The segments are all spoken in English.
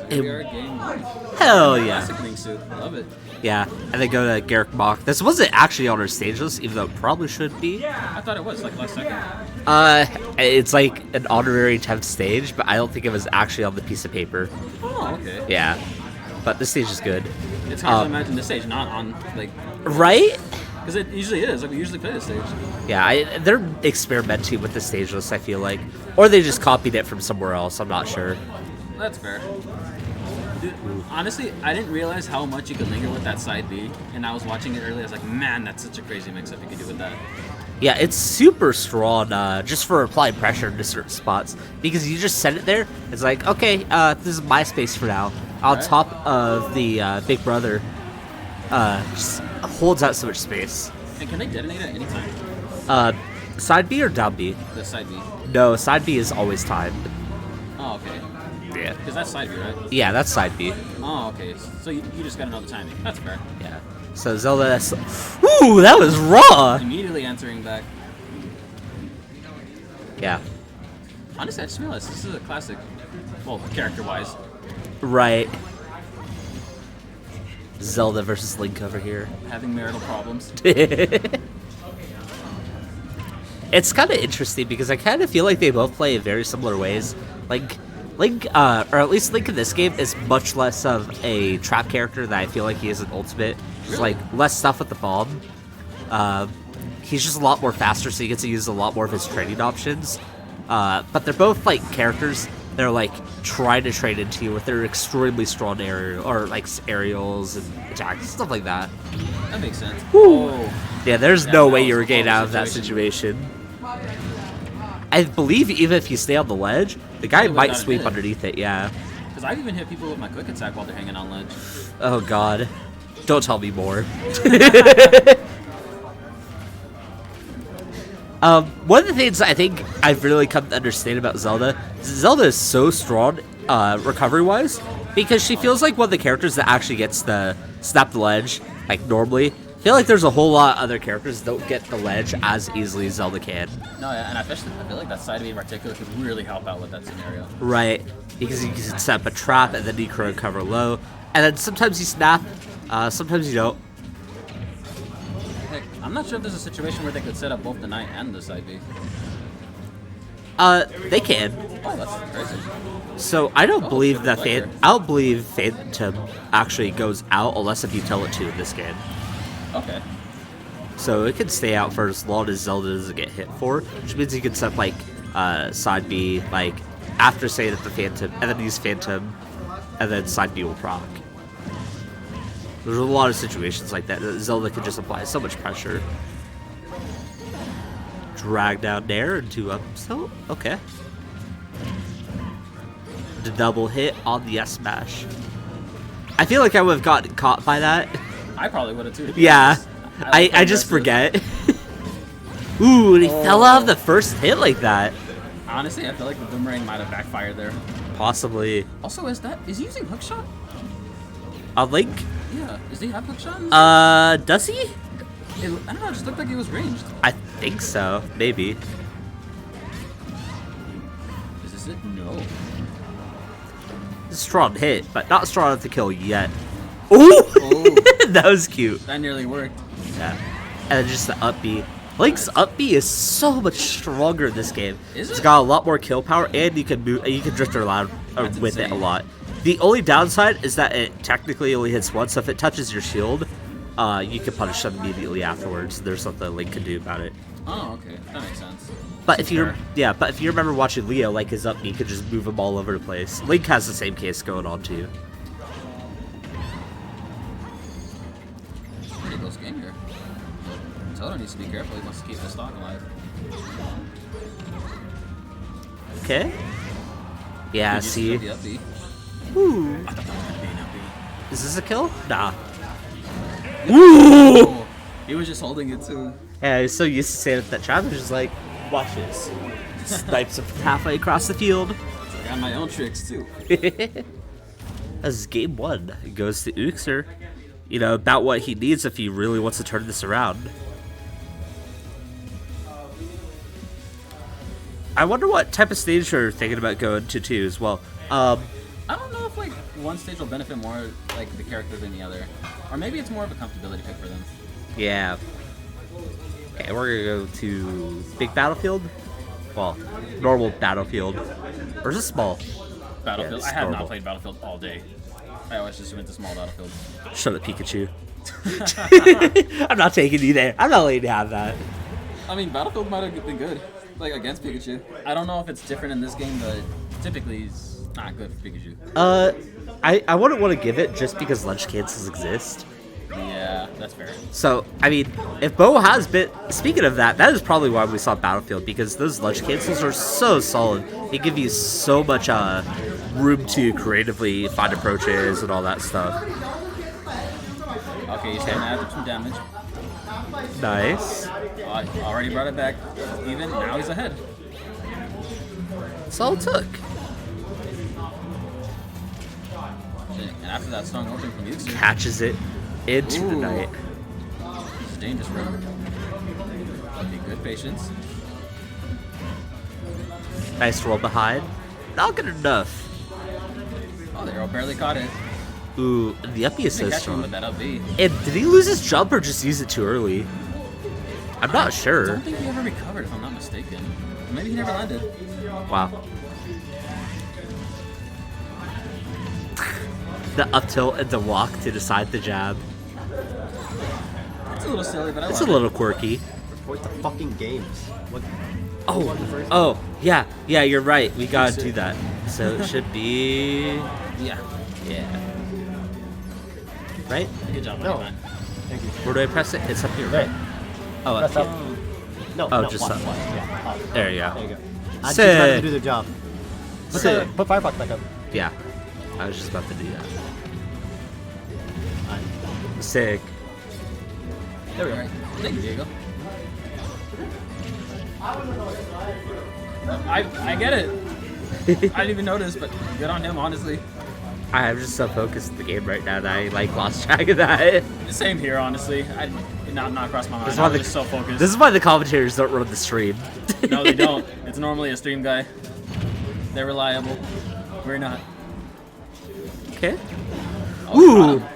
VR game. Hell yeah. Classic Link suit. Love it. Yeah, and then go to Garrick Mach. This wasn't actually on our stage list, even though it probably should be. I thought it was like last second. It's like an honorary 10th stage, but I don't think it was actually on the piece of paper. Oh, okay. Yeah, but this stage is good. It's hard to imagine this stage not on like. Right? Because it usually is. Like we usually play this stage. Yeah, they're experimenting with the stage list, I feel like, or they just copied it from somewhere else. I'm not sure. That's fair. Dude, honestly, I didn't realize how much you could linger with that side B, and I was watching it earlier. I was like, man, that's such a crazy mix-up you could do with that. Yeah, it's super strong just for applying pressure into certain spots, because you just set it there. It's like, okay, this is my space for now. On top of the Big Brother, just holds out so much space. And can they detonate at any time? Side B or down B? The side B. No, side B is always timed. Oh, okay. Yeah. Because that's side B, right? Yeah, that's side B. Oh, okay. So you just gotta know the timing. That's fair. Yeah. So Zelda, ooh, that was raw. Immediately answering back. Yeah. Honestly, I just realized this is a classic. Well, character-wise. Right. Zelda versus Link over here. Having marital problems. It's kind of interesting because I kind of feel like they both play in very similar ways. Like, Link, or at least Link in this game is much less of a trap character than I feel like he is in Ultimate. Just like less stuff with the bomb. He's just a lot more faster, so he gets to use a lot more of his training options. But they're both like characters. They're like trying to trade into you with their extremely strong aerial or like aerials and attacks, stuff like that. That makes sense. Woo. Oh. Yeah, there's no way you were getting out of that situation. I believe even if you stay on the ledge, the guy might sweep underneath it, yeah. Because I've even hit people with my quick attack while they're hanging on ledge. Oh god. Don't tell me more. One of the things I think I've really come to understand about Zelda is Zelda is so strong recovery-wise because she feels like one of the characters that actually gets the snap the ledge, like normally. I feel like there's a whole lot of other characters that don't get the ledge as easily as Zelda can. No, yeah, and especially I feel like that side B in particular could really help out with that scenario. Right, because you can set up a trap and then you can recover low, and then sometimes you snap, sometimes you don't. Heck, I'm not sure if there's a situation where they could set up both the knight and the side B. They can. Oh, that's crazy. So I don't believe that I don't believe Phantom actually goes out unless if you tell it to in this game. Okay. So it can stay out for as long as Zelda doesn't get hit for, which means you can set like side B like after saying that the Phantom, and then use Phantom, and then side B will proc. There's a lot of situations like that. Zelda can just apply so much pressure. Drag down there into up. So okay. The double hit on the S smash. I feel like I would have gotten caught by that. I probably would have too. Yeah, I just forget. Ooh, and he fell out of the first hit like that. Honestly, I feel like the boomerang might have backfired there. Possibly. Also, is he using hookshot? Link? Yeah. Does he have hookshot? Does he? I don't know. It just looked like he was ranged. I think so. Maybe. Is this it? No. It's a strong hit, but not strong enough to kill yet. Ooh! Oh. That was cute. That nearly worked. Yeah. And then just the up B. Link's up B is so much stronger in this game. Is it? It's got a lot more kill power, and you can move. You can drift around with it a lot. The only downside is that it technically only hits once. So if it touches your shield, you can punish them immediately afterwards. There's something Link can do about it. Oh, okay, that makes sense. But if you remember watching Leo, like his up B, you could just move him all over the place. Link has the same case going on too. Pretty close game here. Zelda needs to be careful. He wants to keep the stock alive. Okay. Yeah. See. Ooh. I thought that was gonna be an up B. Is this a kill? Nah. Oh, he was just holding it too. Yeah, he's so used to saying it that Travis just like, watch this. Snipes him halfway across the field. I got my own tricks too. As game one, it goes to Uxer. You know, about what he needs if he really wants to turn this around. I wonder what type of stage you're thinking about going to too as well. I don't know if like one stage will benefit more like the character than the other, or maybe it's more of a comfortability pick for them. Yeah. Okay, we're gonna go to big battlefield. Well, normal battlefield. Or is it small? Battlefield. Yeah, I have normal. not played Battlefield all day. I always just went to small Battlefield. Shut up, Pikachu. I'm not taking you there. I'm not letting you have that. I mean, Battlefield might have been good, like against Pikachu. I don't know if it's different in this game, but typically he's not good for Pikachu. I wouldn't want to give it just because lunch cancels exist. Yeah, that's fair. So, I mean, if Bo has been... Speaking of that, that is probably why we saw Battlefield, because those lunch cancels are so solid. They give you so much room to creatively find approaches and all that stuff. Okay, he's gonna add 2 damage. Nice. Already brought it back. Even now he's ahead. That's all it took. And after that strong opening from Uxer, Catches it into the Ooh. night. this is dangerous for him. That'd be good patience. Nice roll behind. Not good enough. Oh, the arrow barely caught it. Ooh, the uppie is so Catch him strong. with that up B. And did he lose his jump or just use it too early? I'm not I sure. don't think he ever recovered, if I'm not mistaken. Or maybe he never landed. Wow. The up tilt and the walk to decide the jab. It's a little silly, but I It's love a little quirky. Report the fucking games. What? Oh, yeah, you're right. We gotta do that. So it should be... it. Yeah. Right? Good job, No. man. Thank you. Where do I press it? It's up here, right? There. Oh, up Press here. up. No, Oh, no, just watch, up. watch. Yeah, up. There you go. There you go. I just Sick. let them do their job. Sick. Put Firefox back up. Yeah. I was just about to do that. Alright. Sick. There we go. Alright. Thank you, Diego. I get it. I didn't even notice, but good on him, honestly. I'm just so focused in the game right now that I like lost track of that. Same here, honestly. I did not cross my mind. This is I why was the- just so focused. This is why the commentators don't run the stream. No, they don't. It's normally a stream guy. They're reliable. We're not. Okay. Oh, Ooh. got him.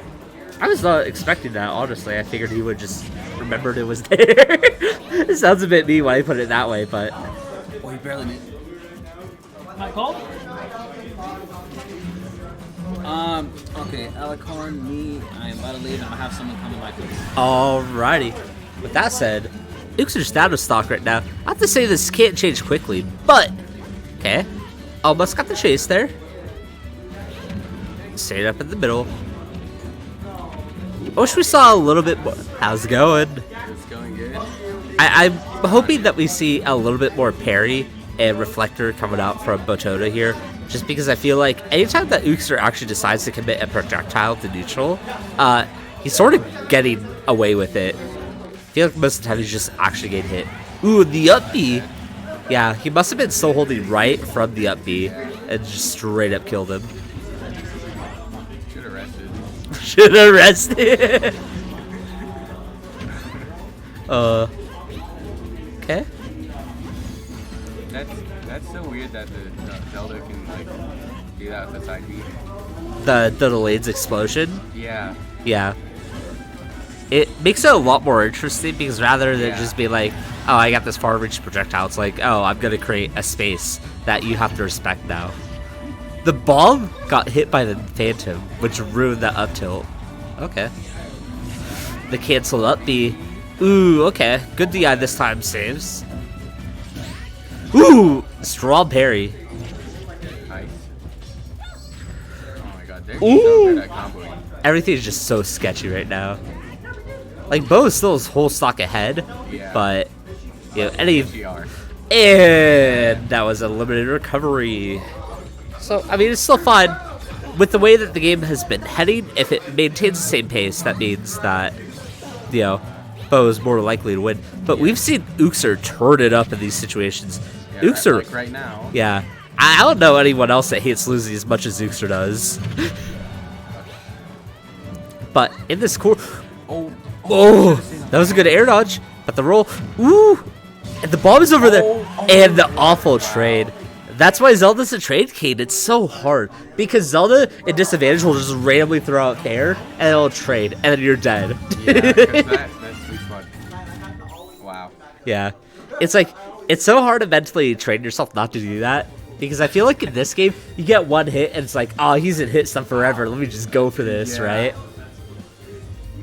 I was not expecting that, honestly. I figured he would just remembered it was there. It sounds a bit mean why he put it that way, but... Oh, he barely made. I called? Okay, Alicorn, me, I am about to leave and I have someone coming my place. Alrighty. With that said, Uxer's down to stock right now. I have to say this can't change quickly, but... Okay. Almost got the chase there. Stayed up in the middle. I wish we saw a little bit more. How's it going? It's going good. I'm hoping that we see a little bit more parry and reflector coming out from Botodo here, just because I feel like anytime that Uxer actually decides to commit a projectile to neutral, he's sort of getting away with it. I feel like most of the time he's just actually getting hit. Ooh, the up B. Yeah, he must have been still holding right from the up B and just straight up killed him. Should have rested. Should have rested. Okay. That's so weird that the Zelda can like do that with the side B. The delayed explosion. Yeah. Yeah. It makes it a lot more interesting because rather than just be like, oh, I got this far-reach projectile, it's like, oh, I'm going to create a space that you have to respect now. The bomb got hit by the Phantom, which ruined that up tilt. Okay. The canceled up B. Ooh, okay. Good DI this time, saves. Ooh! Strong parry. Nice. Oh my god, they're Ooh. so good at comboing. Everything's just so sketchy right now. Like, Bo is still his whole stock ahead, Yeah. but, you know, any... HDR. And that was a limited recovery. So, I mean, it's still fine. With the way that the game has been heading, if it maintains the same pace, that means that, you know, Bo is more likely to win. But we've seen Uxer turn it up in these situations. Yeah, Uxer... like right now. Yeah. I don't know anyone else that hates losing as much as Uxer does. But in this core... Oh, that was a good air dodge. But the roll... Ooh! And the bomb is over there. And the awful trade. That's why Zelda's a trade cane. It's so hard. Because Zelda at disadvantage will just randomly throw out fair, and it'll trade, and then you're dead. Yeah, 'cause that's sweet spot. Wow. Yeah. It's like, it's so hard to mentally train yourself not to do that. Because I feel like in this game, you get one hit, and it's like, oh, he's in hit stuff forever. Let me just go for this, Yeah. right?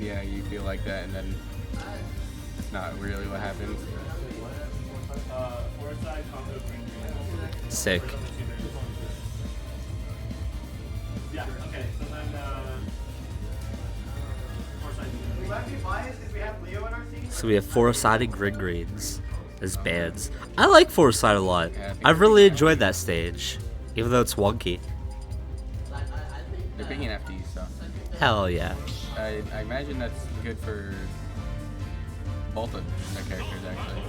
Yeah, you feel like that, and then it's not really what happens. Sick. So we have four-sided green greens as bands. I like four-sided a lot. Yeah, I think I've really enjoyed that stage, even though it's wonky. They're picking FDs, so Hell yeah. I imagine that's good for both of the characters, actually.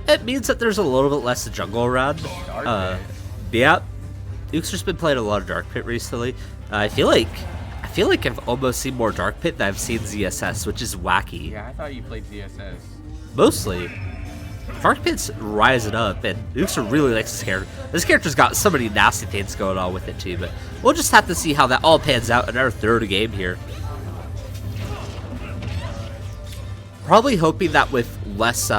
It means that there's a little bit less jungle around. Dark Pit. Yeah. Uxer's been playing a lot of Dark Pit recently. I feel like I've almost seen more Dark Pit than I've seen ZSS, which is wacky. Yeah, I thought you played ZSS. Mostly. Dark Pit's rising up, and Uxer really likes this character. This character's got so many nasty things going on with it too, but we'll just have to see how that all pans out in our third game here. Probably hoping that with less,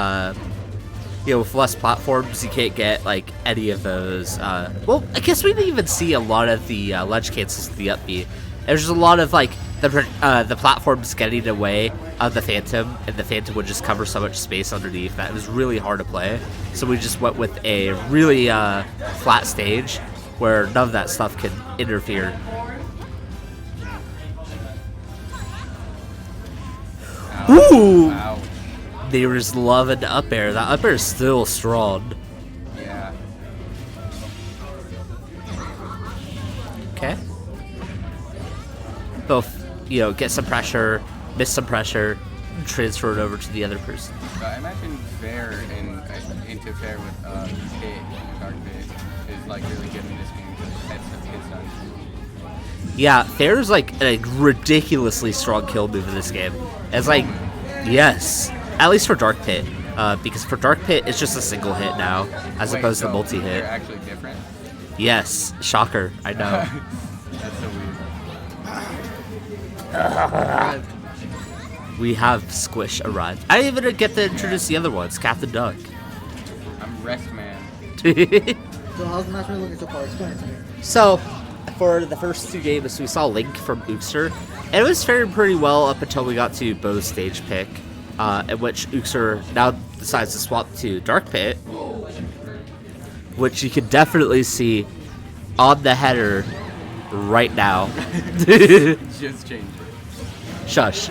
with less platforms, you can't get like any of those. Well, I guess we didn't even see a lot of the ledge cancels to the up B. There's just a lot of like the platforms getting away of the Phantom, and the Phantom would just cover so much space underneath that it was really hard to play. So we just went with a really flat stage where none of that stuff can interfere. Ooh! Wow. They were just loving the up air. That up air is still strong. Yeah. Okay. Both, get some pressure, miss some pressure, transfer it over to the other person. I imagine fair and into fair with Pit, Dark Pit, is like really good in this game because it's done. Yeah, Fair's like a ridiculously strong kill move in this game. It's like, yes, at least for Dark Pit, because for Dark Pit it's just a single hit now, as Wait, opposed to so multi-hit. They're actually different? Yes, shocker, I know. That's so weird. We have Squish arrived. I didn't even get to introduce the other ones, Captain Duck. I'm Rest Man. So how's the match looking so far? Explain it to me. So, for the first two games, we saw Link from Uxer, and it was faring pretty well up until we got to Bo's stage pick, in which Uxer now decides to swap to Dark Pit, which you can definitely see on the header right now. Just change it. Shush.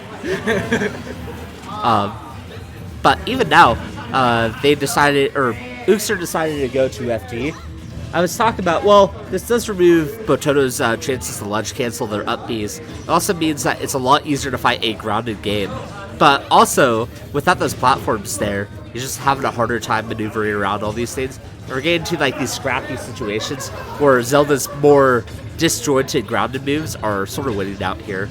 But even now, Uxer decided to go to FD. I was talking about, well, this does remove Botodo's chances to ledge cancel their up Bs. It also means that it's a lot easier to fight a grounded game. But also, without those platforms there, you're just having a harder time maneuvering around all these things. We're getting to like these scrappy situations where Zelda's more disjointed grounded moves are sort of winning out here.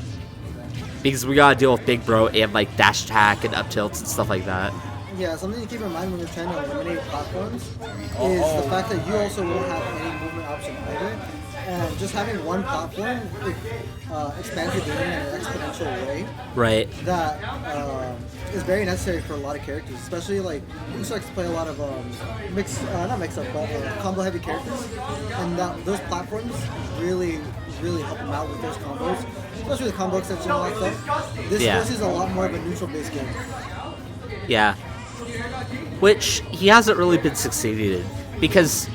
Because we gotta deal with Big Bro and like dash attack and up tilts and stuff like that. Yeah, something to keep in mind when you're trying to eliminate platforms is the fact that you also won't have any movement option either. And just having one platform expands the game in an exponential way. Right. That is very necessary for a lot of characters, especially like you start to play a lot of not mix up, but combo heavy characters, and those platforms really help them out with those combos, especially the combo extension and all that stuff. This is a lot more of a neutral based game. Yeah. Which he hasn't really been succeeding in because,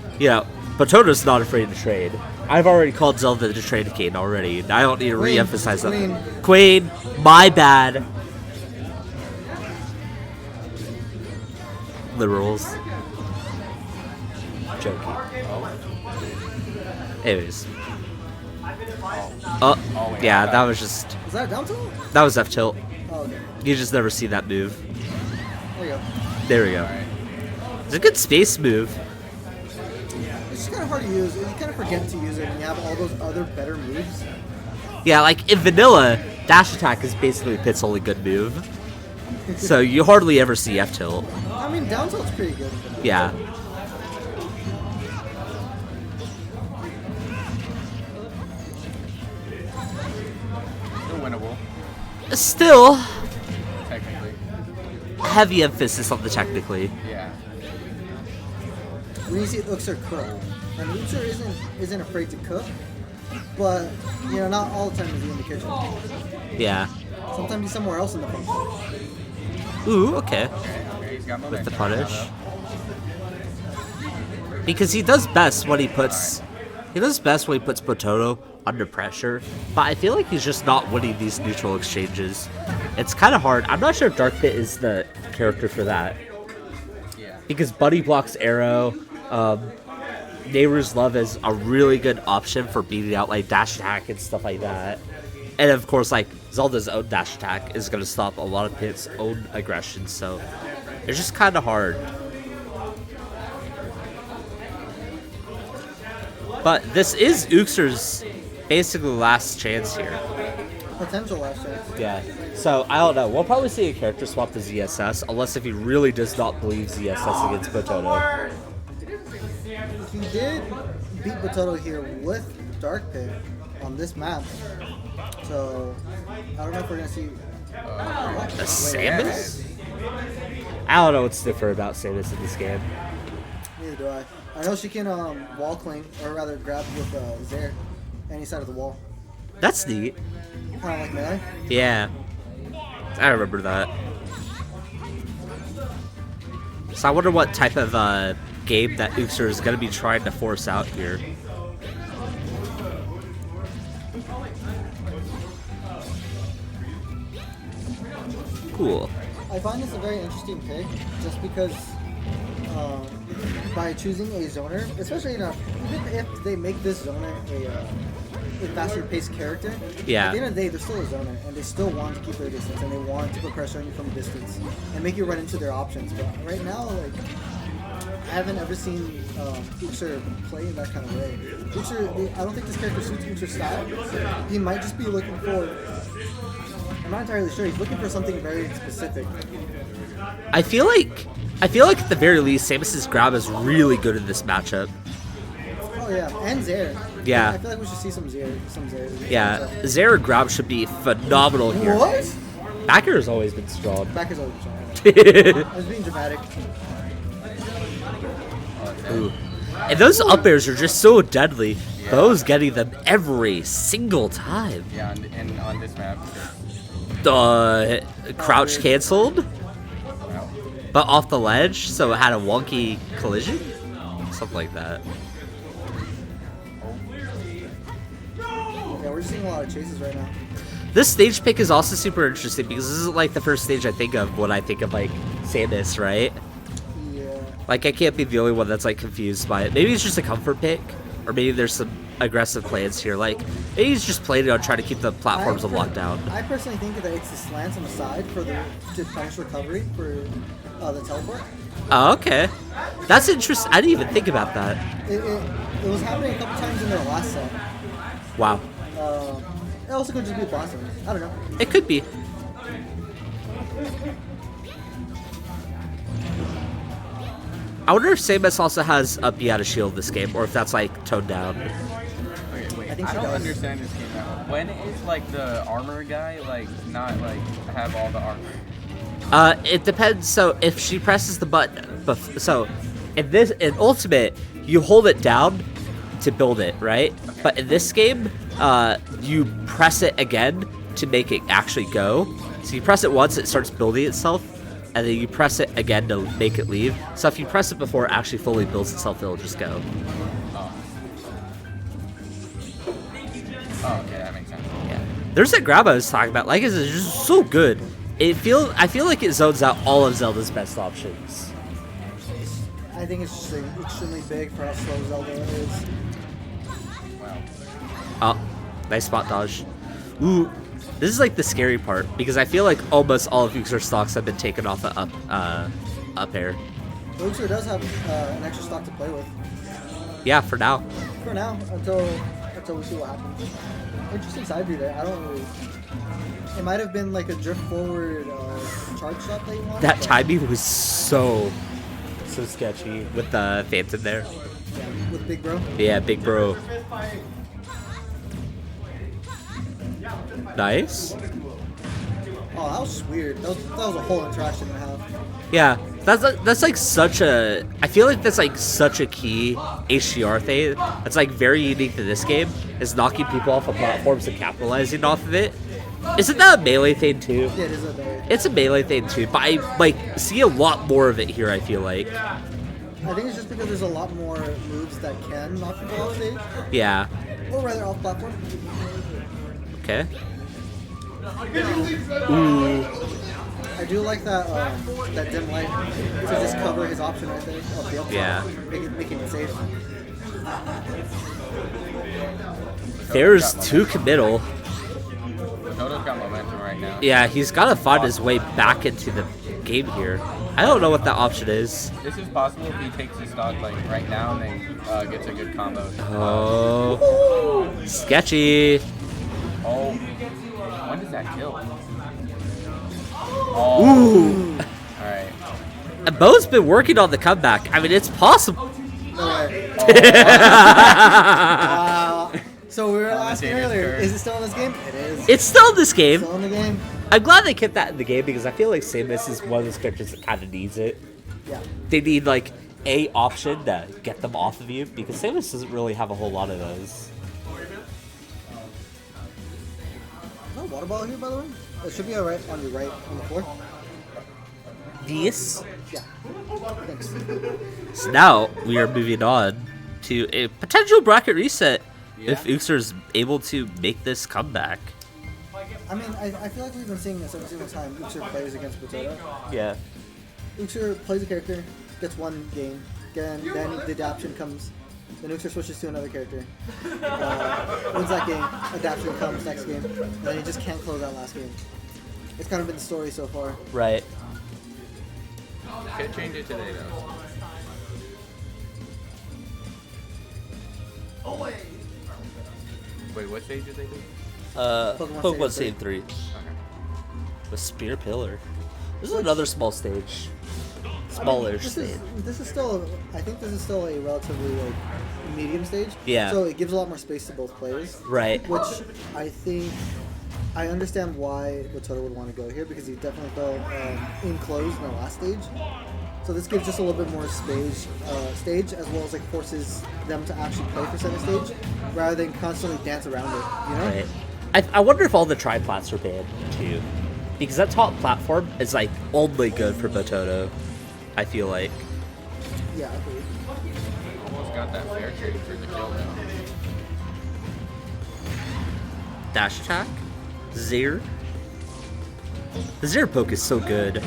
Botodo's not afraid to trade. I've already called Zelda the trade king already, and I don't need to re-emphasize that. Queen, my bad. Liberals. Joking. Anyways. Oh, yeah, that was just... Is that a down tilt? That was F tilt. Oh, okay. You just never see that move. There you go. There we go. It's a good space move. It's just kind of hard to use. You kind of forget to use it when you have all those other better moves. Yeah, like in vanilla, dash attack is basically Pit's only good move. So you hardly ever see F tilt. I mean, down tilt's pretty good. Yeah. Still, technically. heavy emphasis on the technically. Yeah. When you see Uxer cook, and Uxer isn't afraid to cook, but you know, not all the time is he in the kitchen. Yeah. Sometimes he's somewhere else in the function. Ooh, okay. Okay, he's got With the momentum punish. now, Because he does best when he puts Botodo under pressure, but I feel like he's just not winning these neutral exchanges. It's kind of hard. I'm not sure if Dark Pit is the character for that. Yeah. Because Buddy blocks arrow. Neighbor's Love is a really good option for beating out like dash attack and stuff like that. And of course, like Zelda's own dash attack is going to stop a lot of Pit's own aggression, so it's just kind of hard. But this is Uxer's basically last chance here. Potential last chance. Yeah. So I don't know. We'll probably see a character swap to ZSS, unless if he really does not believe ZSS against Botodo. He did beat Botodo here with Dark Pit on this map. So I don't know if we're gonna see A Samus? I don't know what's different about Samus in this game. Neither do I. I know she can wall cling, or rather grab with Zaire, any side of the wall. That's neat. Kind of like melee. Yeah. I remember that. So I wonder what type of game that Uxer is going to be trying to force out here. Cool. I find this a very interesting pick, just because by choosing a zoner, especially even if they make this zoner a faster paced character, Yeah. at the end of the day they're still a zoner and they still want to keep their distance and they want to put pressure on you from a distance and make you run into their options. But right now, like, I haven't ever seen Uxer play in that kind of way. Uxer, I don't think this character suits Uxer's style. He might just be looking for, I'm not entirely sure, he's looking for something very specific. I feel like at the very least, Samus's grab is really good in this matchup. Oh yeah, and Zaire. Yeah. I feel like we should see some Zaire. Yeah, Zera grab should be phenomenal here. What? Backer has always been strong. Back is always strong. I was being dramatic. Ooh. And those up airs are just so deadly. Yeah. Bo's getting them every single time. Yeah, and on this map. Crouch canceled, Wow. but off the ledge, so it had a wonky collision? Something like that. Yeah, we're just seeing a lot of chases right now. This stage pick is also super interesting because this isn't like the first stage I think of when I think of like Samus, right? Yeah. Like I can't be the only one that's like confused by it. Maybe it's just a comfort pick, or maybe there's some aggressive plans here. Like maybe he's just planning on trying to keep the platforms on lockdown. I personally think that it's the slants on the side to punish recovery for the teleport. Oh, okay. That's interesting. I didn't even think about that. It was happening a couple times in their last set. Wow. It also could just be a boss zone. I don't know. It could be. I wonder if Samus also has a be out of shield this game, or if that's like toned down. Okay, wait. I think I she don't does. understand this game now. When is like the armor guy like not like have all the armor? It depends. So if she presses the button, so in Ultimate, you hold it down to build it, right? But in this game, you press it again to make it actually go. So you press it once, it starts building itself, and then you press it again to make it leave. So if you press it before it actually fully builds itself, it'll just go. Oh, okay, that makes sense. Yeah. There's that grab I was talking about. Like, it's just so good. I feel like it zones out all of Zelda's best options. I think it's just extremely big for how slow Zelda is. Wow. Oh, nice spot dodge. Ooh, this is like the scary part because I feel like almost all of Uxer's stocks have been taken off the up air. Uxer does have an extra stock to play with. Yeah, for now. For now, until we see what happens. Interesting side view there. I don't really. It might have been like a drift forward charge shot that you wanted. That but- timing was so sketchy with the Phantom there. Yeah, with Big Bro. Yeah, big bro. Nice. Oh, that was weird. That was a whole interaction and a half. Yeah, that's like such a. I feel like that's like such a key HDR thing. That's like very unique to this game. Is knocking people off of platforms and capitalizing off of it. Isn't that a melee thing too? Yeah, it is a melee. It's a melee thing too, but I like see a lot more of it here. I feel like. I think it's just because there's a lot more moves that can knock people off stage, Yeah. or rather off platform. Okay. I do like that that dim light to just cover his option right there. Oh, the up Yeah. making it safe. There's too committal. Botodo's got momentum right now. Yeah, he's got to find his way back into the game here. I don't know what that option is. This is possible if he takes his stock like right now and then gets a good combo. Oh, sketchy. Oh, when does that kill? Oh. Ooh. All right. And Bo's been working on the comeback. I mean, it's possible. Alright. So we were asking earlier, is it still in this game? It is. It's still in this game. Still in the game. I'm glad they kept that in the game because I feel like Samus is one of those characters that kind of needs it. Yeah. They need like a option to get them off of you because Samus doesn't really have a whole lot of those. Is there a water bottle here, by the way? It should be alright on your right on the floor. Yes. Yeah. Thanks. So now we are moving on to a potential bracket reset if Uxer is able to make this comeback. I mean, I feel like we've been seeing this every single time Uxer plays against Botodo. Yeah. Uxer plays a character, gets one game, then the adaptation comes. Then Uxer switches to another character. Wins that game, adaptation comes next game, and then he just can't close that last game. It's kind of been the story so far. Right. Could change it today though. Wait, what stage did they do? Pokemon Save 3. Okay. With Spear Pillar. This is another small stage. Smaller stage. This is still, I think this is still a relatively like medium stage. Yeah. So it gives a lot more space to both players. Right. Which I think, I understand why Botodo would want to go here because he definitely felt enclosed in the last stage. So this gives just a little bit more stage as well as like forces them to actually play for center stage rather than constantly dance around it, you know? Right. I wonder if all the triplats are banned too. Because that top platform is like only good for Botodo, I feel like. Yeah, I agree. Almost got that fair trade for the kill though. Dash attack? Zir? The Zir poke is so good.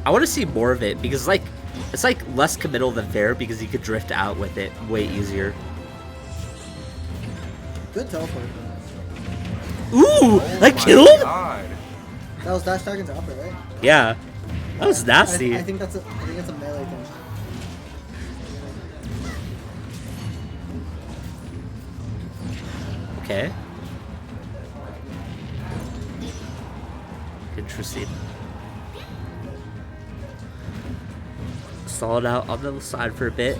I want to see more of it because like it's like less committal than fair because you could drift out with it way easier. Good teleport. Ooh, that My killed? God. That was dash tag into upper, right? Yeah, that was nasty. I think that's a melee thing. Okay. Interesting. Stalled out on the side for a bit.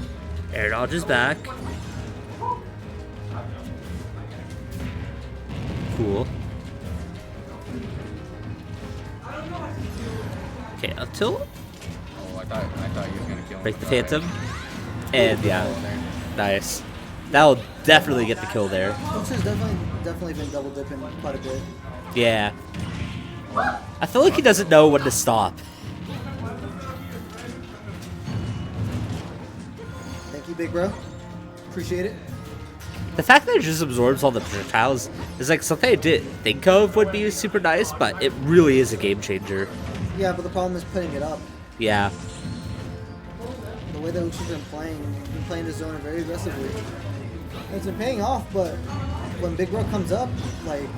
Air dodge is back. Cool. Okay, up tilt. Oh, I thought you was gonna kill him. Break the Alright. Phantom. And yeah, nice. That'll definitely get the kill there. Uxer's definitely been double dipping quite a bit. Yeah. I feel like he doesn't know when to stop. Thank you, big bro. Appreciate it. The fact that it just absorbs all the projectiles is like something I didn't think of would be super nice, but it really is a game changer. Yeah, but the problem is putting it up. Yeah. The way that Uxer's been playing the zone very aggressively. And it's been paying off, but when big bro comes up, like,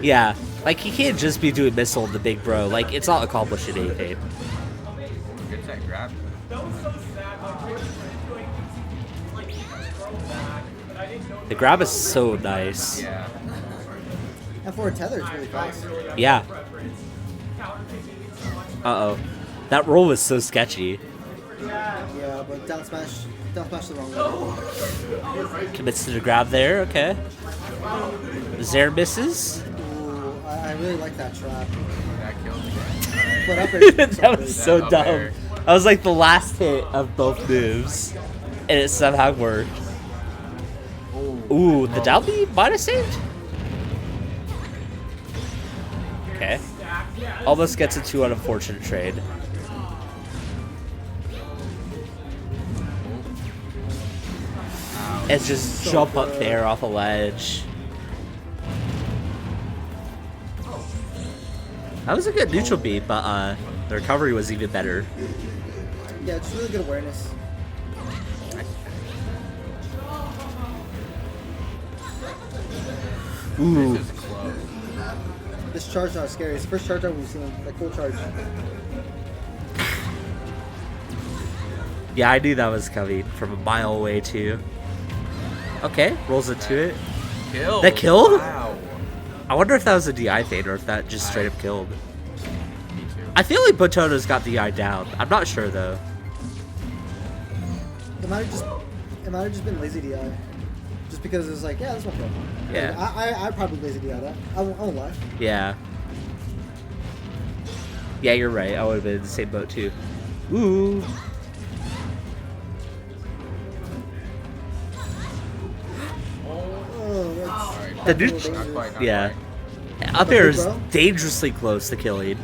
Yeah. Like, he can't just be doing missile the big bro. Like, it's not accomplishing anything. Gets that grab. The grab is so nice. Yeah. and for a tether, it's really fast. Yeah. Uh-oh. That roll was so sketchy. Yeah, but down smash the wrong way. Commits to the grab there, okay. Zare misses. Ooh, I I really like that trap. That killed again. But up air is That was so That up dumb. air. That was like the last hit of both moves, and it somehow worked. Ooh, the down B might have saved. Okay. Almost gets into an unfortunate trade. It's just jump up there off a ledge. That was a good neutral beat, but the recovery was even better. Yeah, it's really good awareness. Ooh. This is close. This charge not scary. It's the first charge out we've seen. Like full charge. Yeah, I knew that was coming from a mile away too. Okay, rolls into it. Killed. That killed? Wow. I wonder if that was a DI fade or if that just straight up killed. Me too. I feel like Botodo's got DI down. I'm not sure though. It might have just been lazy DI. Just because it's like, yeah, this one. Yeah. Like, I probably lazy DI that. I won't lie. Yeah. Yeah, you're right. I would have been in the same boat too. Ooh. Oh, that's The a dude- little Not dangerous. quite. Not Yeah. Quite. Up air big is bro? dangerously close to killing.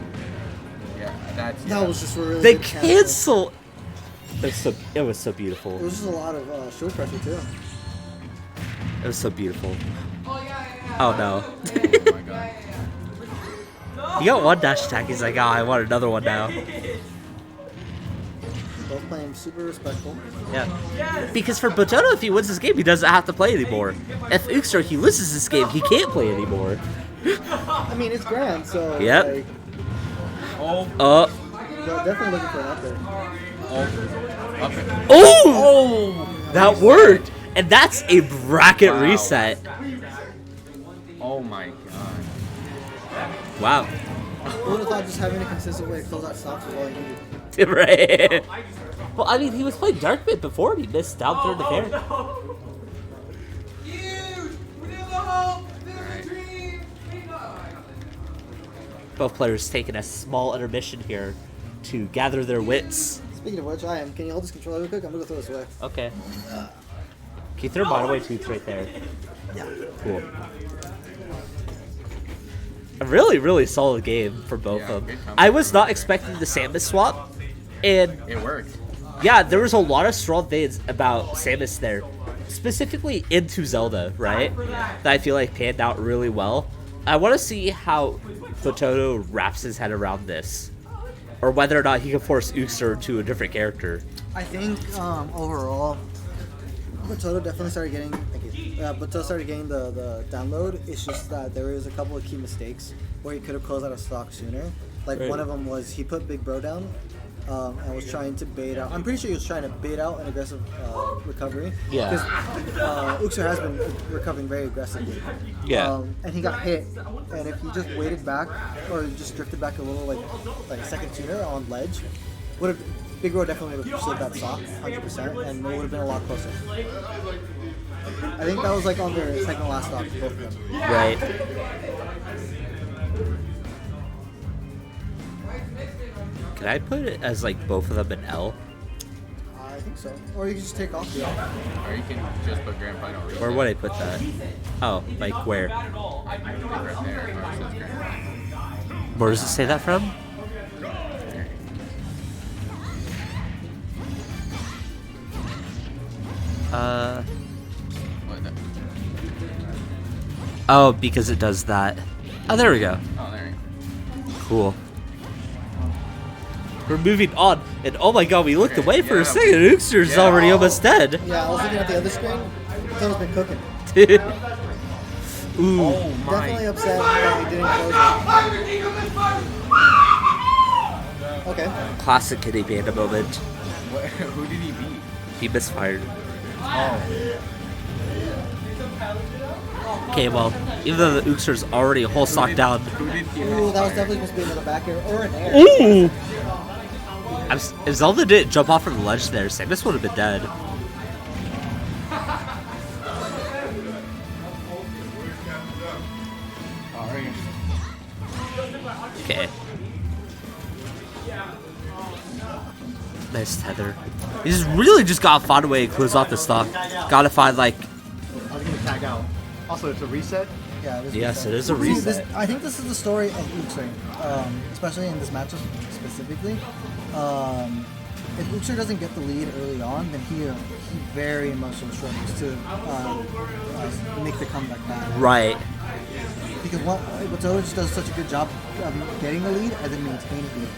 Yeah, that's. That was just a really The good cancel. It was so It beautiful. was just a lot of shield pressure too. It was so beautiful. Oh no. Oh my god. He got one dash attack. He's like, oh, I want another one now. Both playing super respectful. Yeah. Because for Botodo, if he wins this game, he doesn't have to play anymore. If Uxer, he loses this game, he can't play anymore. I mean, it's grand, so Yep. like, Oh. they're definitely looking for an up there. Up it. Oh! That worked! And that's a bracket Wow. reset. Oh my god. Wow. Who would have thought just having a consistent way to close out stocks was all you needed? Right. Well, I mean, he was playing Dark Mid before and he missed down third to fair. Both players taking a small intermission here to gather their wits. Speaking of which, can you hold this controller real quick? I'm gonna go throw this away. Okay. Can you throw mine away too? It's right there. Yeah. Cool. A really, really solid game for both Yeah, of them. good comeback I was from not there. expecting the Samus swap, and It worked. yeah, there was a lot of strong things about Samus there, specifically into Zelda, right? That I feel like panned out really well. I want to see how Botodo wraps his head around this, or whether or not he can force Uxer to a different character. I think overall, Botodo definitely started getting. Thank you. Botodo started getting the download. It's just that there was a couple of key mistakes where he could have closed out a stock sooner. Like Right. one of them was he put Big Bro down. And was trying to bait out. I'm pretty sure he was trying to bait out an aggressive recovery. Yeah. Because Uxer has been recovering very aggressively. Yeah. And he got hit. And if he just waited back or just drifted back a little, like a second sooner on ledge, would have Big Bro definitely would have saved that stock 100%, and it would have been a lot closer. I think that was like on their second to last stock, both of them. Right. Can I put it as like both of them in L? I think so. Or you can just take off the L. Or you can just put grand final reset. Where would I put that? Oh, like where? Right there. Or it says grand final. Where does it say that from? What the? Oh, because it does that. Oh, there we go. Oh, there you go. Cool. We're moving on, and oh my god, we looked Okay, away for yeah. a second. Uxer's Yeah. already almost dead. Yeah, I was looking at the other screen. Botodo's been cooking. Ooh. Oh my. Definitely upset that he didn't close it. Okay. Classic Kitty Panda moment. What, who did he beat? He misfired. Oh. Okay, well, even though the Uxer's already a whole stock down. Who did he Ooh, that was misfire? definitely supposed to be another back air or an air. Ooh! If Zelda didn't jump off from the ledge there, Samus would have been dead. Sorry. Okay. Nice tether. You just really just gotta find a way to close off the stock. Gotta find like. I was gonna tag out. Also, it's a reset. Yeah, Yes, it is a See, reset. I think this is the story of Uxer, especially in this matchup specifically. If Uxer doesn't get the lead early on, then he very much so struggles to make the comeback back. Right. Because Botodo just does such a good job of getting the lead and then maintaining it.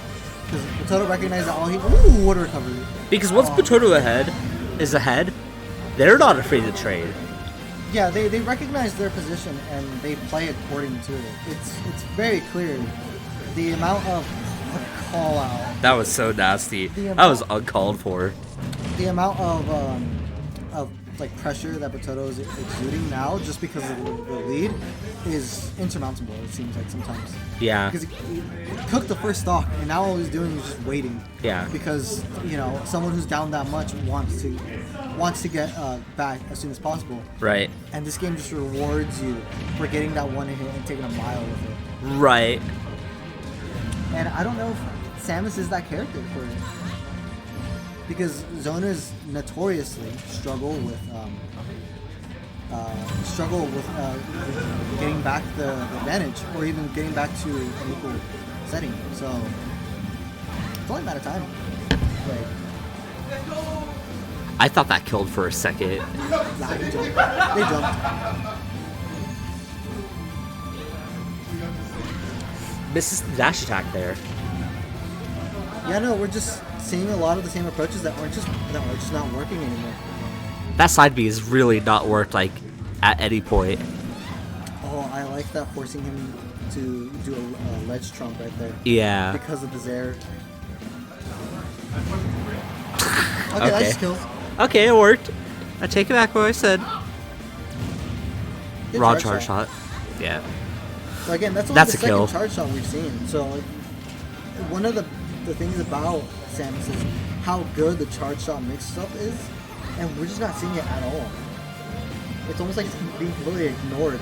Because Botodo recognizes that all he... Ooh, what a recovery. Because once Botodo is ahead, they're not afraid to trade. Yeah, they recognize their position and they play according to it. It's very clear. The amount of call out. That was so nasty. That was uncalled for. The amount of like pressure that Botodo is exuding now, just because of the lead, is insurmountable. It seems like sometimes. Yeah. Because he cooked the first stock, and now all he's doing is just waiting. Yeah. Because someone who's down that much wants to get back as soon as possible. Right. And this game just rewards you for getting that one hit and taking a mile with it. Right. And I don't know if Samus is that character for it. Because Zonas notoriously struggle with getting back the advantage, or even getting back to an equal setting. So it's only a matter of time. I thought that killed for a second. Nah, they jumped. Misses the dash attack there. Yeah, no, we're just seeing a lot of the same approaches that are just not working anymore. That side B has really not worked like at any point. Oh, I like that, forcing him to do a ledge trump right there. Yeah. Because of the Zair. Okay, that just kills. Okay, it worked. I take it back what I said. Good Raw charge shot. Yeah. So again, that's only That's the a second kill. charge shot we've seen. So like, one of the things about Samus is how good the charge shot mix-up is, and we're just not seeing it at all. It's almost like it's being completely ignored.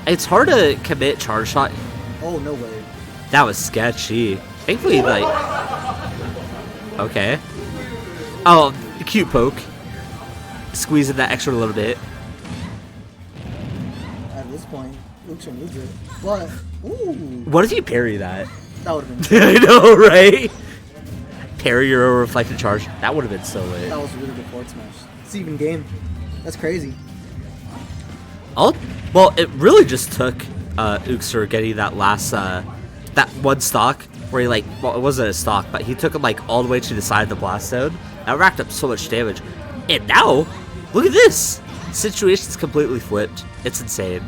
It's hard to commit charge shot. Oh, no way. That was sketchy. Thankfully, like... Okay. Oh, the cute poke. Squeezing that extra little bit. At this point, Uxer needs it. But, ooh, What if you parry that? that would have been I know, right? Parry your reflected charge. That would have been so lit. that was a really good forward smash. It's even game. That's crazy. Well, it really just took Uxer getting that last, that one stock where he it wasn't a stock, but he took him all the way to the side of the blast zone. That racked up so much damage. And now, look at this! Situation's completely flipped. It's insane.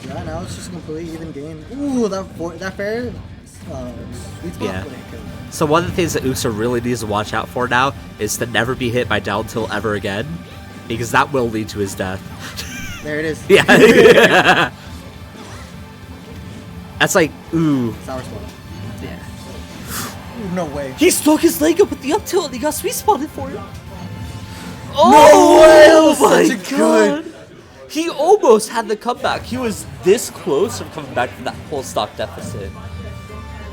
Yeah, now it's just a completely even game. Ooh, that fair sweet spot. Yeah. wouldn't kill. So one of the things that Uxer really needs to watch out for now is to never be hit by down tilt ever again, because that will lead to his death. There it is. Yeah. That's like, ooh. Sour spot. Yeah. Ooh, no way. He stuck his leg up with the up tilt and he got sweet spotted for it. No way! That was my such a god! He almost had the comeback. He was this close from coming back from that full stock deficit.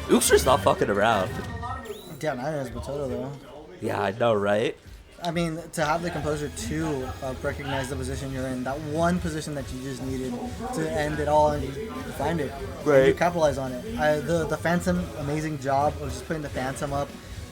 Uxer's not fucking around. Damn, I know it's Botodo though. Yeah, I know, right? I mean, to have the composure to recognize the position you're in, that one position that you just needed to end it all, and you find it. Right. And you capitalize on it. The Phantom, amazing job of just putting the Phantom up,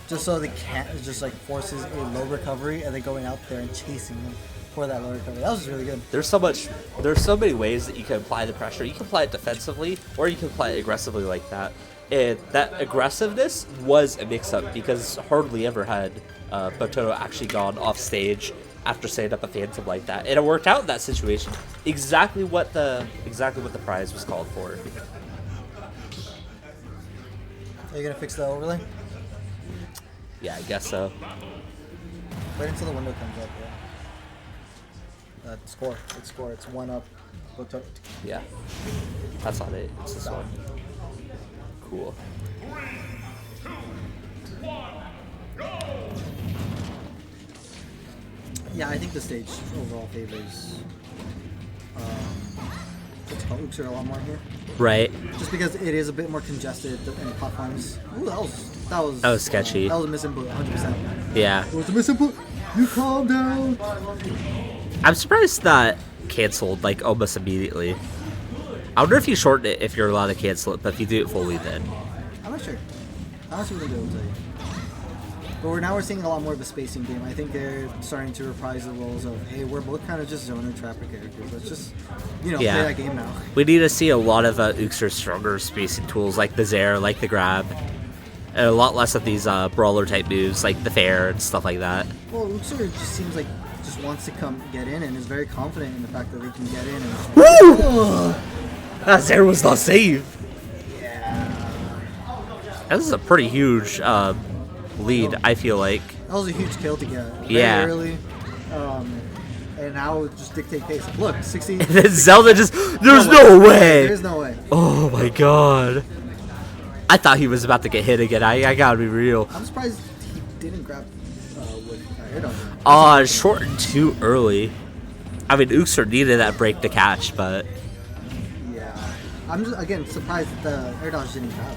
just so they can't, it just forces a low recovery, and then going out there and chasing them for that low recovery. That was really good. There's so many ways that you can apply the pressure. You can apply it defensively, or you can apply it aggressively like that. And that aggressiveness was a mix-up because hardly ever had Botodo actually gone off stage after setting up a Phantom like that, and it worked out in that situation. Exactly what the prize was called for. Are you gonna fix the overlay? Yeah, I guess so. Wait until the window comes up. Yeah. Score. It's score. It's 1 up. Botodo. Yeah, that's not it. It's this one. Cool. Yeah, I think the stage overall favors Uxer a lot more here. Right. Just because it is a bit more congested in platforms. Ooh, that was sketchy. That was a misinput, 100%. Yeah. It was a misinput. You calm down. I'm surprised that canceled like almost immediately. I wonder if you shorten it if you're allowed to cancel it, but if you do it fully, then. I'm not sure. I'm not sure what they'll do, I'll tell you. But now we're seeing a lot more of a spacing game. I think they're starting to reprise the roles of, hey, we're both kind of just zoner trapper characters. Let's just, play that game now. We need to see a lot of Uxer stronger spacing tools like the Zair, like the grab, and a lot less of these brawler type moves like the fair and stuff like that. Well, Uxer just seems like just wants to come get in and is very confident in the fact that they can get in. And Woo! That Zair was not safe. Yeah. This is a pretty huge lead, I feel like. That was a huge kill to get. Yeah. Very early. And now it just dictate pace. Look, 60. And then Zelda just, there's no way. There's no way. Oh my god. I thought he was about to get hit again. I gotta be real. I'm surprised he didn't grab with air dodge. Shortened too early. I mean, Uxer needed that break to catch, but Yeah. I'm just, again, surprised that the air dodge didn't grab.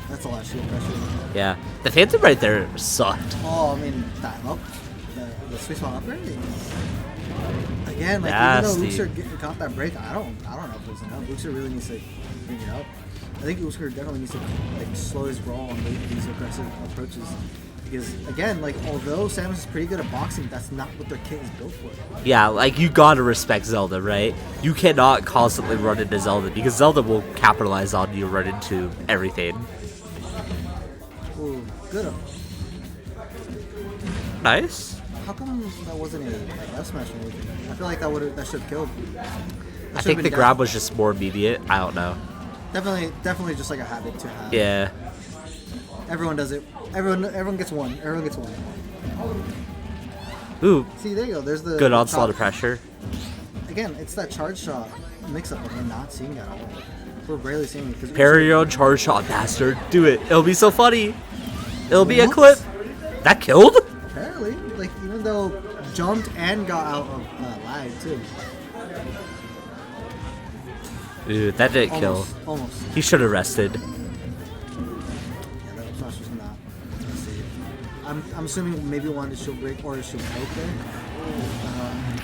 That's a lot of shield pressure. yeah. The Phantom right there sucked. Oh, I mean, that up. The sweet spot upgrade. Again, like, Nasty. even though Uxer got that break, I don't know if it's enough. Uxer really needs to bring it up. I think Uxer definitely needs to slow his roll on these aggressive approaches. Because again, although Samus is pretty good at boxing, that's not what their kit is built for. Yeah, you gotta respect Zelda, right? You cannot constantly run into Zelda because Zelda will capitalize on you, run into everything. Ooh, good up. Nice. How come that wasn't a F smash or anything? I feel like that should have killed. I think the grab was just more immediate. I don't know. Definitely just like a habit to have. Yeah. Everyone does it. Everyone gets one. Everyone gets one. Ooh. See, there you go. There's the Good onslaught of pressure. Again, it's that charge shot mix-up, and we're not seeing that at all. We're rarely seeing it. Parry your own charge shot, bastard. Do it. It'll be so funny. It'll be a What? clip. That killed? Apparently, even though jumped and got out of lag too. Dude, that didn't kill. Almost. He should have rested. Yeah, that smash was not. Let's see. I'm assuming maybe one is she'll break or she'll poke there.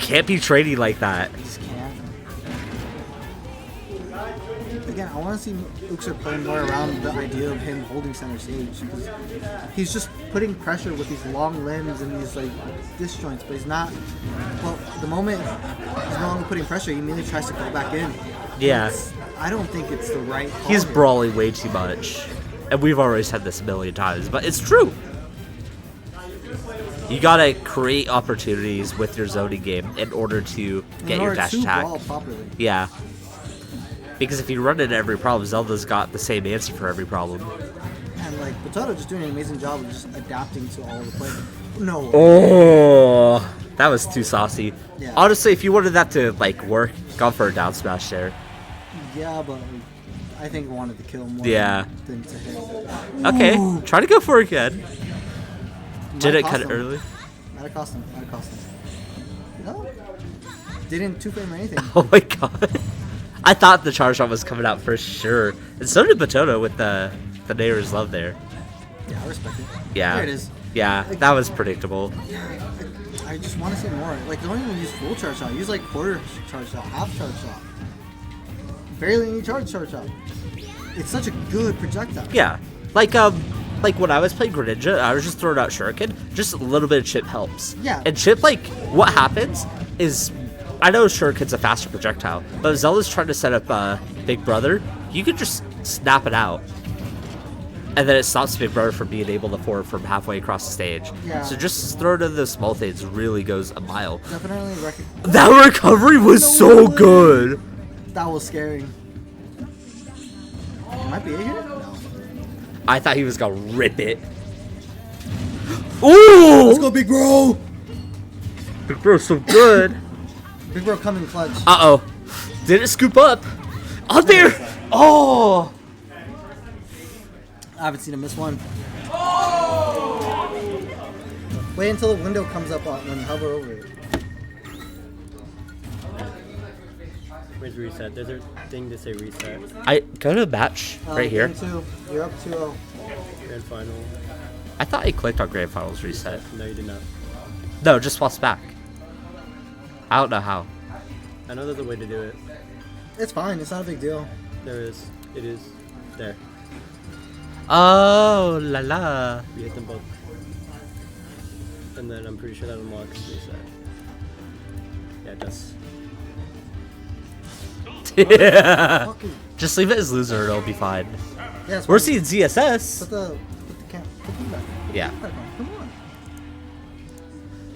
Can't be trading like that. Just can't. Again, I want to see Uxer play more around the idea of him holding center stage because he's just putting pressure with these long limbs and these disjoints, but he's not. Well, the moment he's no longer putting pressure, he immediately tries to go back in. Yeah. I don't think it's the right call He's here. brawling way too much. And we've already said this a million times, but it's true. You gotta create opportunities with your zoning game in order to get your dash attack. Brawl properly. Yeah. Because if you run into every problem, Zelda's got the same answer for every problem. And Botodo just doing an amazing job of just adapting to all the play. No. Oh, that was too saucy. Yeah. Honestly, if you wanted that to work, go for a down smash there. Yeah, but I think wanted to kill more than to hit. Okay, try to go for it again. Did Might it cost cut it him. early? Might have cost him. No. Didn't 2-frame or anything. Oh my god. I thought the charge shot was coming out for sure. And so did Botodo with the Neighbor's Love there. Yeah, I respect it. Yeah. There it is. Yeah, that was predictable. I just want to see more. Don't even use full charge shot. Use quarter charge shot, half charge shot. Barely any charge shot. It's such a good projectile. Yeah. Like when I was playing Greninja, I was just throwing out Shuriken. Just a little bit of chip helps. Yeah. And chip, what happens is, I know Shuriken's a faster projectile, but if Zelda's trying to set up Big Brother, you can just snap it out. And then it stops Big Brother from being able to forward from halfway across the stage. Yeah. So just throw it into the small things really goes a mile. Definitely That recovery was so good. That was scary. Might be A here? No. I thought he was gonna rip it. Ooh! Let's go, Big Bro! Big Bro's so good. Big Bro coming clutch. Uh-oh. Did it scoop up? Out there! Oh! I haven't seen him miss one. Wait until the window comes up when you hover over it. Where's reset? There's a thing to say reset. I go to match right here. Game 2. You're up 2-0. Grand final. I thought I clicked on Grand Finals reset. No, you did not. No, just swaps back. I don't know how. I know there's a way to do it. It's fine. It's not a big deal. There is. It is. There. Oh la la. You hit them both. And then I'm pretty sure that unlocks reset. Yeah, it does. Fucking, Just leave it as loser, it'll be fine. yeah, it's We're fine. seeing ZSS. Put the back. Yeah. Come on.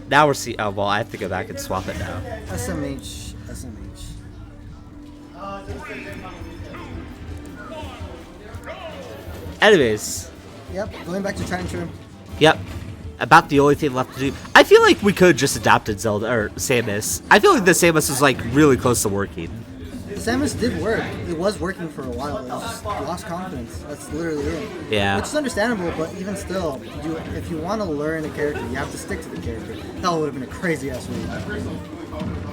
Now we're seeing. Oh well, I have to go back and swap it now. SMH. Anyways, Yep. Going back to trying to. yep. About the only thing left to do. I feel like we could just adapted Zelda or Samus. I feel like the Samus was like really close to working. Samus did work. It was working for a while. It just lost confidence. That's literally it. Yeah. Which is understandable, but even still, if you want to learn a character, you have to stick to the character. That would have been a crazy ass read.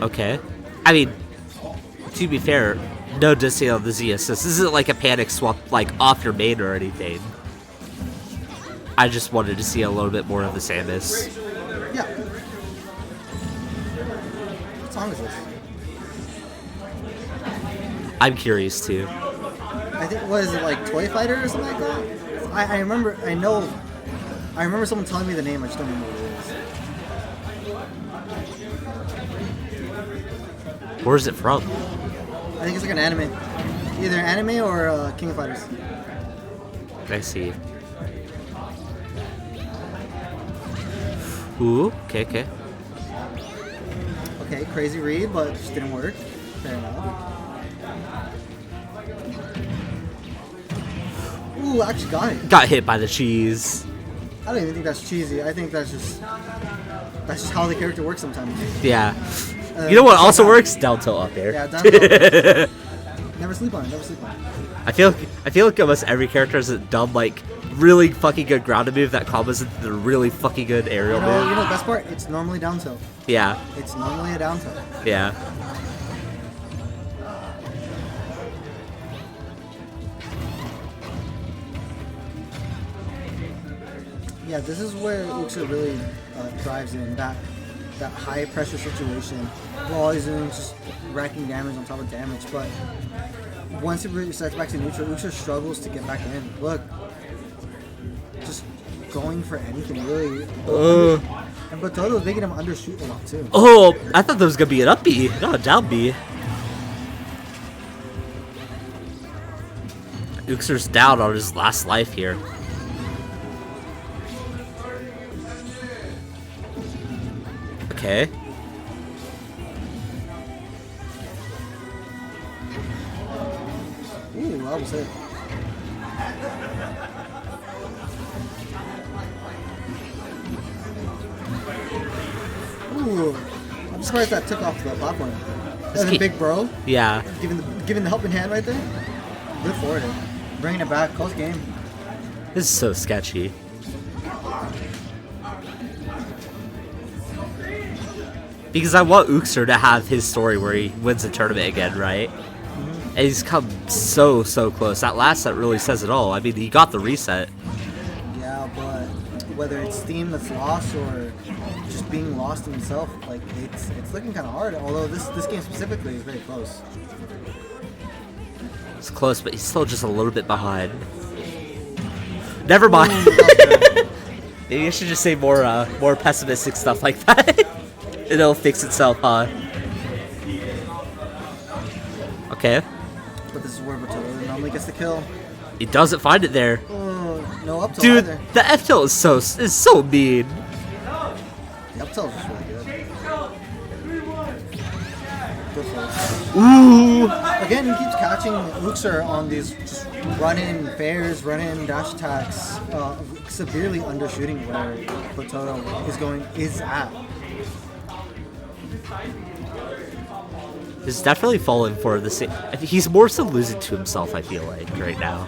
Okay. I mean, to be fair, no dissing on the ZSS. This isn't like a panic swap like off your main or anything. I just wanted to see a little bit more of the Samus. Yeah. What song is this? I'm curious too. I think, what is it, like Toy Fighter or something like that? I remember someone telling me the name, I just don't remember what it is. Where is it from? I think it's like an anime. Either anime or King of Fighters. I see. Ooh, okay. Okay, crazy read, but just didn't work. Fair enough. Ooh, actually got it. Got hit by the cheese. I don't even think that's cheesy. I think that's just how the character works sometimes. Yeah. You know what also works? Down tilt up there. Yeah, down tilt. Never sleep on it. Never sleep on it. I feel like almost every character has a dumb, like, really fucking good grounded move that combos into the really fucking good aerial You know move. the best part? It's normally down tilt. Yeah, It's normally a down tilt. yeah. Yeah, this is where Uxer really thrives in that high pressure situation. While he's doing just racking damage on top of damage, but once it resets back to neutral, Uxer struggles to get back in. Look, just going for anything really. And Botodo is making him undershoot a lot too. Oh, I thought that was gonna be an up B, not a down B. Uxer's down on his last life here. Okay. Ooh, I was hit. Ooh, I'm surprised that took off the platform. That's a key- big bro. Yeah. Giving the helping hand right there. Good for it. Bringing it back. Close game. This is so sketchy. Because I want Uxer to have his story where he wins the tournament again, right? And he's come so close. That last set really says it all. I mean, he got the reset. Yeah, but whether it's Steam that's lost or just being lost in himself, like it's looking kind of hard. Although this game specifically is very close. It's close, but he's still just a little bit behind. Never mind. Maybe I should just say more pessimistic stuff like that. It'll fix itself, huh? Okay. But this is where Botodo normally gets the kill. He doesn't find it there. Oh, no up tilt Dude, either. the F tilt is so mean. The up tilt is really good. Good for it. Ooh. Again, he keeps catching Uxer on these just run-in fairs, run-in dash attacks, severely undershooting where Botodo is at. He's definitely falling for the same. He's more so losing to himself, I feel like, right now.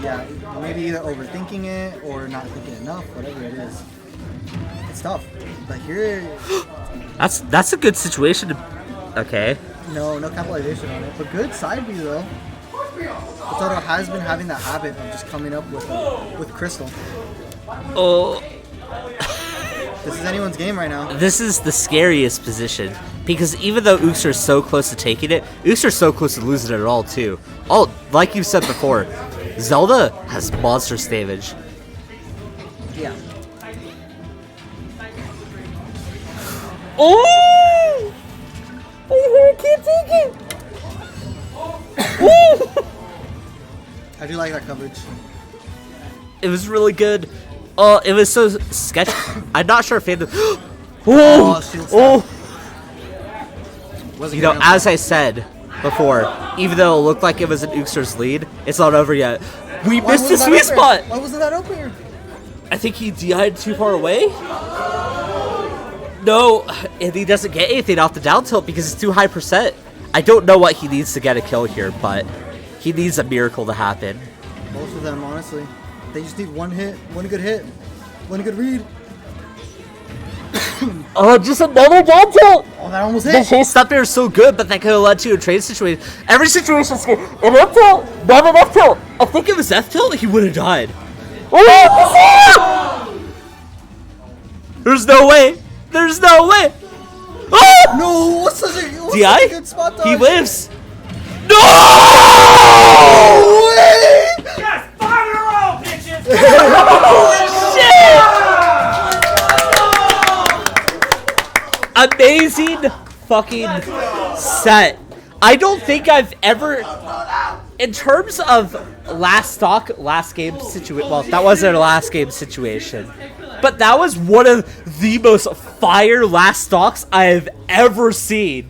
Yeah, maybe either overthinking it or not thinking enough, whatever it is. It's tough. But here, That's a good situation to. Okay. No capitalization on it, but good side B though. Botodo has been having that habit of just coming up with Crystal. Oh, This is anyone's game right now. this is the scariest position because even though Uxer's so close to taking it, Uxer's so close to losing it all too. Oh, like you said before, Zelda has monstrous damage. Yeah. Oh! I can't take it. I do like that coverage. It was really good. It was so sketchy. I'm not sure if it. Oh, Oh, shield oh! Wasn't You know, getting up as I said before, even though it looked like it was an Uxer's lead, it's not over yet. We Why missed the wasn't that sweet open? spot. Why wasn't that open here? I think he DI'd too far away. No, and he doesn't get anything off the down tilt because it's too high percent. I don't know what he needs to get a kill here, but he needs a miracle to happen. Both of them, honestly. They just need one hit, one good hit, one good read. Oh, just another down tilt! Oh, that almost The hit. chase up there is so good, but that could have led to a trade situation. Every situation is good. An up tilt, not an F tilt. I think it was F tilt, he would have died. Oh, there's no way. There's no way. Oh! No, what's such a DI? good spot dodge? He lives. No! Wait! Yes, 5 in a row, bitches! Amazing fucking set. I don't think I've ever, in terms of last game situation. Well, that wasn't a last game situation, but that was one of the most fire last stocks I have ever seen.